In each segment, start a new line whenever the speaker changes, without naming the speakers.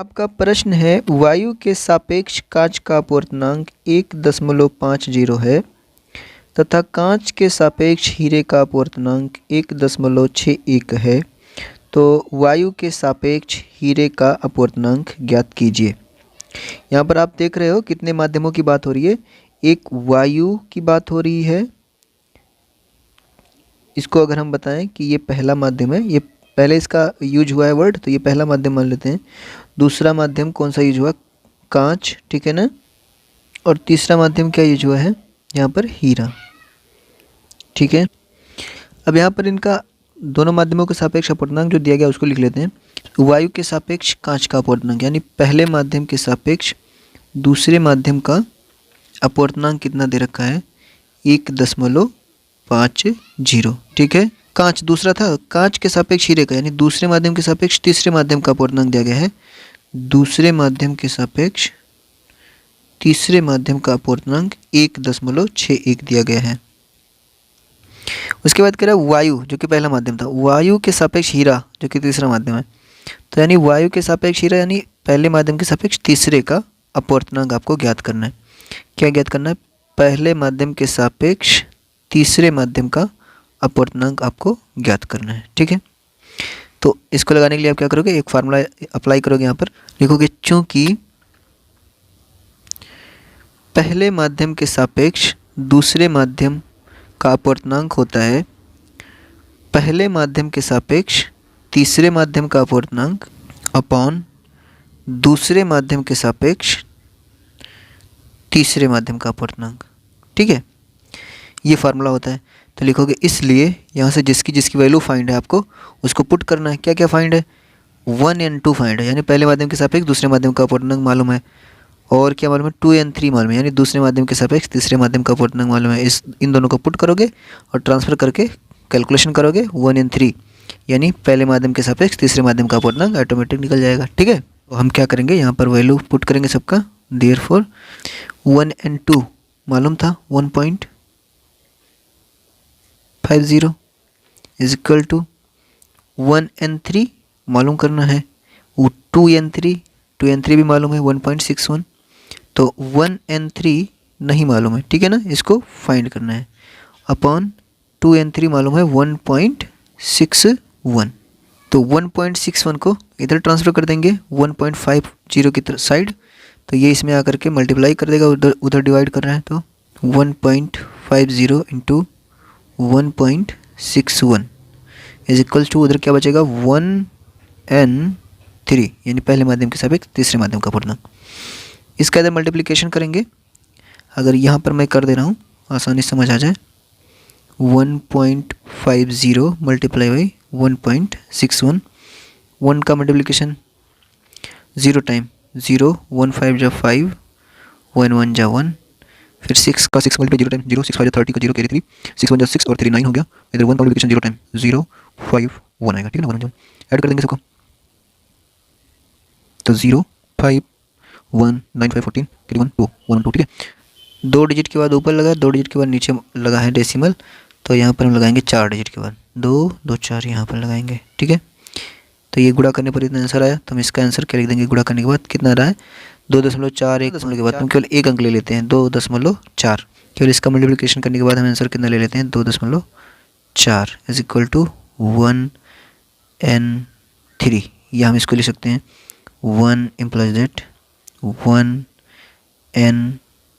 आपका प्रश्न है वायु के सापेक्ष कांच का अपवर्तनांक 1.50 है तथा कांच के सापेक्ष हीरे का अपवर्तनांक 1.61 है। तो वायु के सापेक्ष हीरे का अपवर्तनांक ज्ञात कीजिए। यहाँ पर आप देख रहे हो कितने माध्यमों की बात हो रही है। एक वायु की बात हो रही है, इसको अगर हम बताएं कि ये पहला माध्यम है, ये पहले इसका यूज हुआ है वर्ड, तो ये पहला माध्यम मान लेते हैं। दूसरा माध्यम कौन सा यूज हुआ? कांच, ठीक है ना। और तीसरा माध्यम क्या यूज हुआ है? यहाँ पर हीरा, ठीक है। अब यहाँ पर इनका दोनों माध्यमों के सापेक्ष अपवर्तनांक जो दिया गया उसको लिख लेते हैं। वायु के सापेक्ष कांच का अपवर्तनांक यानी पहले माध्यम के सापेक्ष दूसरे माध्यम का अपवर्तनांक कितना दे रखा है? 1.50, ठीक है। कांच दूसरा था, कांच के सापेक्ष हीरे का यानी दूसरे माध्यम के सापेक्ष तीसरे माध्यम का अपवर्तनांक दिया गया है। दूसरे माध्यम के सापेक्ष तीसरे माध्यम का अपवर्तनांक 1.61 दिया गया है। उसके बाद कह रहा है वायु जो कि पहला माध्यम था, वायु के सापेक्ष हीरा जो कि तीसरा माध्यम है। तो यानी वायु के सापेक्ष हीरा यानी पहले माध्यम के सापेक्ष तीसरे का अपवर्तनांक आपको ज्ञात करना है। क्या ज्ञात करना है? पहले माध्यम के सापेक्ष तीसरे माध्यम का अपवर्तनांक आपको ज्ञात करना है, ठीक है। तो इसको लगाने के लिए आप क्या करोगे? एक फार्मूला अप्लाई करोगे। यहाँ पर लिखोगे चूंकि पहले माध्यम के सापेक्ष दूसरे माध्यम का अपवर्तनांक होता है पहले माध्यम के सापेक्ष तीसरे माध्यम का अपवर्तनांक अपॉन दूसरे माध्यम के सापेक्ष तीसरे माध्यम का अपवर्तनांक, ठीक है। ये फार्मूला होता है। तो लिखोगे इसलिए यहाँ से जिसकी जिसकी वैल्यू फाइंड है आपको उसको पुट करना है। क्या क्या फाइंड है? 1 and 2 फाइंड है यानी पहले माध्यम के सापेक्ष दूसरे माध्यम का अपवर्तनांक मालूम है। और क्या मालूम है? 2 and 3 मालूम है यानी दूसरे माध्यम के सापेक्ष तीसरे माध्यम का अपवर्तनांक मालूम है। इन दोनों को पुट करोगे और ट्रांसफर करके कैलकुलेशन करोगे 1 and 3 यानी पहले माध्यम के सापेक्ष तीसरे माध्यम का अपवर्तनांक ऑटोमेटिक निकल जाएगा, ठीक है। तो हम क्या करेंगे? यहाँ पर वैल्यू पुट करेंगे सबका। देयरफॉर 1 and 2 मालूम था 1.50 इज इक्वल टू 1 and 3 मालूम करना है। वो 2 and 3 भी मालूम है 1.61। तो 1 and 3 नहीं मालूम है, ठीक है ना। इसको फाइंड करना है अपॉन 2 and 3 मालूम है 1.61। तो 1.61 को इधर ट्रांसफर कर देंगे 1.50 की साइड। तो ये इसमें आकर के मल्टीप्लाई कर देगा, उधर डिवाइड कर रहा है। तो 1.50 इंटू 1.61 इज इक्वल टू उधर क्या बचेगा? 1 and 3 यानी पहले माध्यम के सापेक्ष तीसरे माध्यम का अपवर्तनांक। इसका इधर मल्टीप्लिकेशन करेंगे। अगर यहाँ पर मैं कर दे रहा हूँ आसानी समझ आ जाए, 1.50 मल्टीप्लाई बाई 1.61, 1 का मल्टीप्लिकेशन 0 टाइम 0, 1 5 जा 5, 1 1 जा 1, फिर 6 का 6 मल्टीप्लाई 0 टाइम 0, 6 5 जा 30 का 0 कैरी 3, 6 1 जा 6 और 3 9 हो गया। इधर 1 का मल्टीप्लिकेशन 0 टाइम 0 5 1 आएगा, ठीक है ना। 1 ऐड कर देंगे सबको। तो 0 5 1 9 5 14 कैरी 1 2 1 2, ठीक है। 2 डिजिट के बाद ऊपर लगा, 2 डिजिट के बाद नीचे लगा है डेसिमल। तो यहाँ पर हम लगाएंगे 4 डिजिट के बाद 2 2 4 यहाँ पर लगाएंगे, ठीक है। तो ये गुणा करने पर इतना आंसर आया। तो हम इसका आंसर क्या लिख देंगे? गुणा करने के बाद कितना आ रहा है? 2.41 दशमलव के बाद हम केवल एक अंक ले लेते हैं 2.4। केवल इसका मल्टीप्लिकेशन करने के बाद हम आंसर कितना ले लेते हैं? 2.4 इज इक्वल टू 1 and 3। या हम इसको लिख सकते हैं 1 implies that 1 and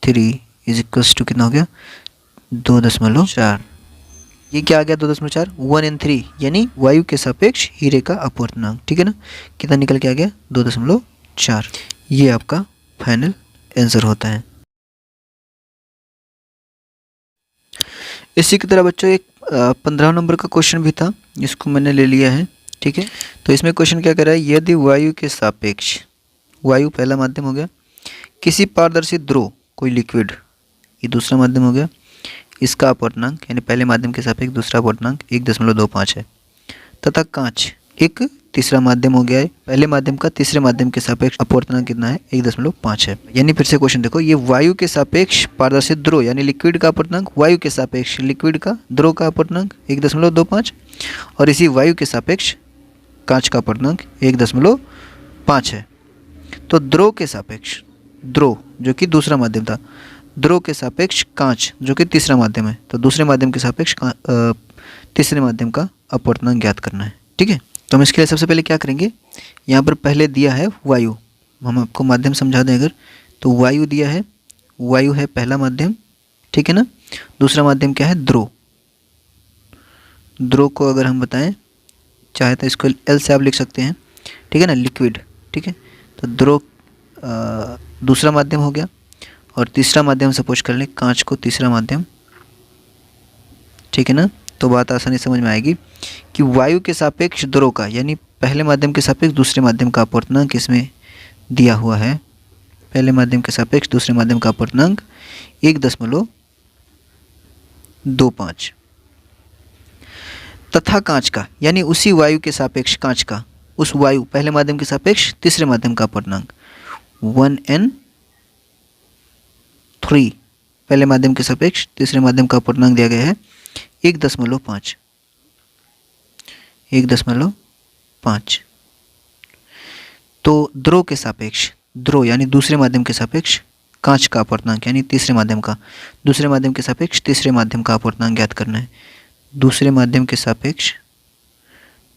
3 is equals to कितना हो गया? 2.4। ये क्या आ गया? 2.4 1 and 3 यानी वायु के सापेक्ष हीरे का अपवर्तनांक, ठीक है ना। कितना निकल के आ गया? 2.4। ये आपका फाइनल आंसर होता है। इसी की तरह बच्चों एक 15 नंबर का क्वेश्चन भी था, जिसको मैंने ले लिया है, ठीक है। तो इसमें क्वेश्चन क्या कर रहा है? यदि वायु के सापेक्ष, वायु पहला माध्यम हो गया, किसी पारदर्शी द्रव कोई लिक्विड, ये दूसरा माध्यम हो गया, इसका अपवर्तनांक यानी पहले माध्यम के सापेक्ष दूसरा अपवर्तनांक 1.25 है तथा कांच एक तीसरा माध्यम हो गया है, पहले माध्यम का तीसरे माध्यम के सापेक्ष अपवर्तनांक कितना है? 1.5 है। यानी फिर से क्वेश्चन देखो, ये वायु के सापेक्ष पारदर्शी द्रव यानी लिक्विड का अपवर्तनांक, वायु के सापेक्ष लिक्विड का द्रव का अपवर्तनांक 1.25 और इसी वायु के सापेक्ष कांच का अपवर्तनांक 1.5 है। तो द्रव के सापेक्ष, द्रव जो कि दूसरा माध्यम था, द्रव के सापेक्ष कांच जो कि तीसरा माध्यम है, तो दूसरे माध्यम के सापेक्ष तीसरे माध्यम का अपवर्तनांक ज्ञात करना है। ठीक है, तो हम इसके लिए सबसे पहले क्या करेंगे, यहाँ पर पहले दिया है वायु, हम आपको माध्यम समझा दें अगर, तो वायु दिया है, वायु है पहला माध्यम, ठीक है ना। दूसरा माध्यम क्या है, द्रव। द्रव को अगर हम बताएं चाहे तो इसको एल से आप लिख सकते हैं, ठीक है ना, लिक्विड। ठीक है, तो द्रव दूसरा माध्यम हो गया, और तीसरा माध्यम सपोज कर लें कांच को तीसरा माध्यम, ठीक है ना। तो बात आसानी समझ में आएगी कि वायु के सापेक्ष द्रव का, यानी पहले माध्यम के सापेक्ष दूसरे माध्यम का अपवर्तनांक इसमें दिया हुआ है। पहले माध्यम के सापेक्ष दूसरे माध्यम का अपवर्तनांक 1.25, तथा कांच का, यानी उसी वायु के सापेक्ष कांच का, उस वायु पहले माध्यम के सापेक्ष तीसरे माध्यम का अपवर्तनांक 1n3, पहले माध्यम के सापेक्ष तीसरे माध्यम का अपवर्तनांक दिया गया है 1.5, 1.5। तो द्रव के सापेक्ष, द्रव यानी दूसरे माध्यम के सापेक्ष कांच का अपवर्तनांक, यानी तीसरे माध्यम का, दूसरे माध्यम के सापेक्ष तीसरे माध्यम का अपवर्तनांक ज्ञात करना है। दूसरे माध्यम के सापेक्ष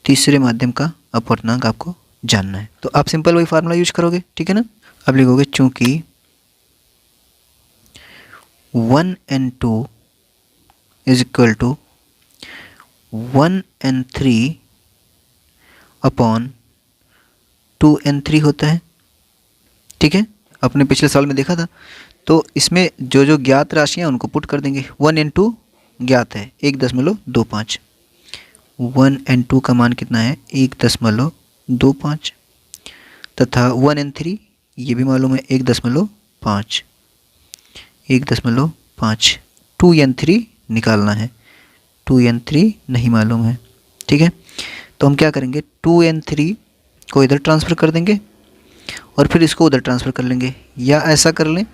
तीसरे माध्यम का अपवर्तनांक आपको जानना है, तो आप सिंपल वही फार्मूला यूज करोगे, ठीक है ना। अब लिखोगे चूंकि 1n2 is equal to 1n3 upon 2n3 होता है, ठीक है। अपने पिछले साल में देखा था, तो इसमें जो जो ज्ञात राशियां उनको पुट कर देंगे। 1n2 ज्ञात है 1.25, 1n2 का मान कितना है 1.25, तथा 1n3 ये भी मालूम है 1.5, 1.5। 2n3 निकालना है, 2n3 नहीं मालूम है, ठीक है। तो हम क्या करेंगे, 2n3 को इधर ट्रांसफ़र कर देंगे और फिर इसको उधर ट्रांसफ़र कर लेंगे, या ऐसा कर लें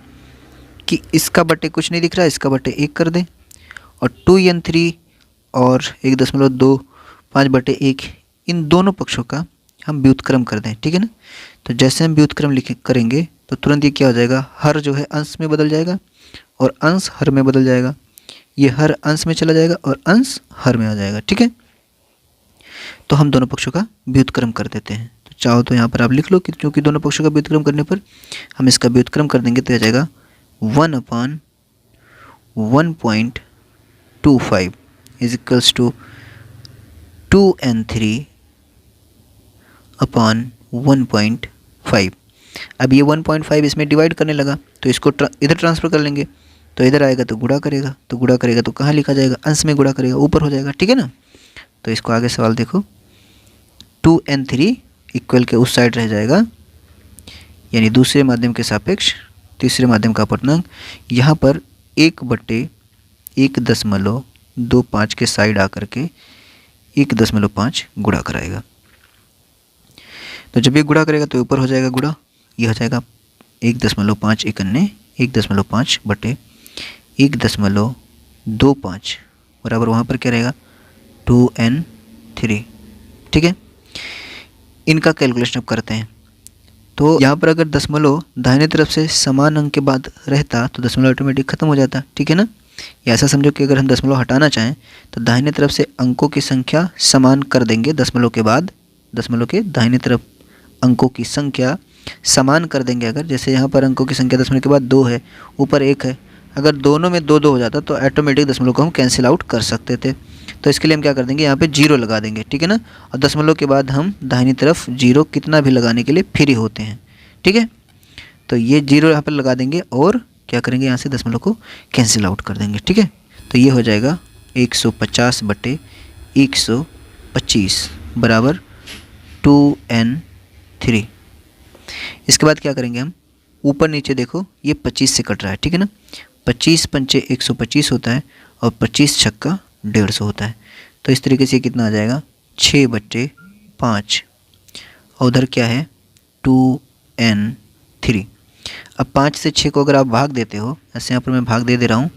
कि इसका बटे कुछ नहीं दिख रहा है, इसका बटे 1 कर दें, और 2n3 और 1.25/1 इन दोनों पक्षों का हम व्युत्क्रम कर दें, ठीक है ना। तो जैसे हम व्युत्क्रम करेंगे तो तुरंत ये क्या हो जाएगा, हर जो है अंश में बदल जाएगा और अंश हर में बदल जाएगा, ये हर अंश में चला जाएगा और अंश हर में आ जाएगा, ठीक है। तो हम दोनों पक्षों का व्युत्क्रम कर देते हैं, तो चाहो तो यहाँ पर आप लिख लो कि क्योंकि दोनों पक्षों का व्युत्क्रम करने पर हम इसका व्युत्क्रम कर देंगे तो आ जाएगा 1/1.25 is equals to 2n3 upon 1.5। अब ये 1.5 इसमें डिवाइड करने लगा, तो इसको इधर ट्रांसफ़र कर लेंगे, तो इधर आएगा तो गुणा करेगा, तो गुणा करेगा तो कहाँ लिखा जाएगा, अंश में गुणा करेगा, ऊपर हो जाएगा, ठीक है ना। तो इसको आगे सवाल देखो, 2n3 इक्वल के उस साइड रह जाएगा, यानी दूसरे माध्यम के सापेक्ष तीसरे माध्यम का अपवर्तनांक, यहाँ पर 1/1.25 के साइड आकर के 1.5 गुणा कराएगा। तो जब ये गुणा करेगा तो ऊपर हो जाएगा गुणा, ये हो जाएगा 1.5 1 1.5/1.25 बराबर वहाँ पर क्या रहेगा 2n3, ठीक है। इनका कैलकुलेशन अब करते हैं, तो यहाँ पर अगर दशमलव दाहिने तरफ से समान अंक के बाद रहता तो दशमलव ऑटोमेटिक खत्म हो जाता, ठीक है ना। या ऐसा समझो कि अगर हम दशमलव हटाना चाहें तो दाहिने तरफ से अंकों की संख्या समान कर देंगे, दशमलव के बाद दशमलव के दाहिने तरफ अंकों की संख्या समान कर देंगे। अगर जैसे यहाँ पर अंकों की संख्या दशमलव के बाद 2 है, ऊपर 1 है, अगर दोनों में 2 हो जाता तो ऑटोमेटिक दशमलव को हम कैंसिल आउट कर सकते थे। तो इसके लिए हम क्या कर देंगे, यहाँ पे 0 लगा देंगे, ठीक है ना। और दशमलव के बाद हम दाहिनी तरफ 0 कितना भी लगाने के लिए फ्री होते हैं, ठीक है। तो ये 0 यहाँ पर लगा देंगे और क्या करेंगे, यहाँ से दशमलव को कैंसिल आउट कर देंगे, ठीक है। तो ये हो जाएगा 150/125 बराबर 2n3। इसके बाद क्या करेंगे हम, ऊपर नीचे देखो ये 25 से कट रहा है, ठीक है ना। 25 पंचे 125 होता है और 25 छक्का 150 होता है। तो इस तरीके से कितना आ जाएगा 6/5, और उधर क्या है 2n3। अब 5 से 6 को अगर आप भाग देते हो, ऐसे यहाँ पर मैं भाग दे रहा हूँ,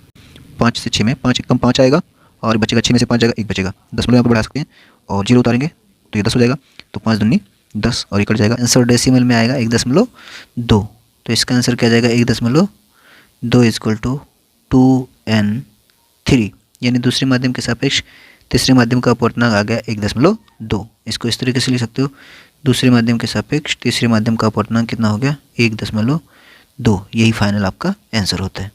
5 से 6 में 5 कम 5 आएगा और बचेगा 6 में से 5 जाएगा 1 बचेगा, दशमलव यहाँ पर बढ़ा सकते हैं और 0 उतारेंगे तो ये 10 हो जाएगा, तो 5 दूनी 10 और ये कट जाएगा। आंसर डेसिमल में आएगा 1.2। तो इसका आंसर क्या जाएगा 1.2 इजक्वल टू 2n3, यानी दूसरे माध्यम के सापेक्ष तीसरे माध्यम का अपवर्तनांक आ गया 1.2। इसको इस तरीके से लिख सकते हो, दूसरे माध्यम के सापेक्ष तीसरे माध्यम का अपवर्तनांक कितना हो गया 1.2। यही फाइनल आपका आंसर होता है।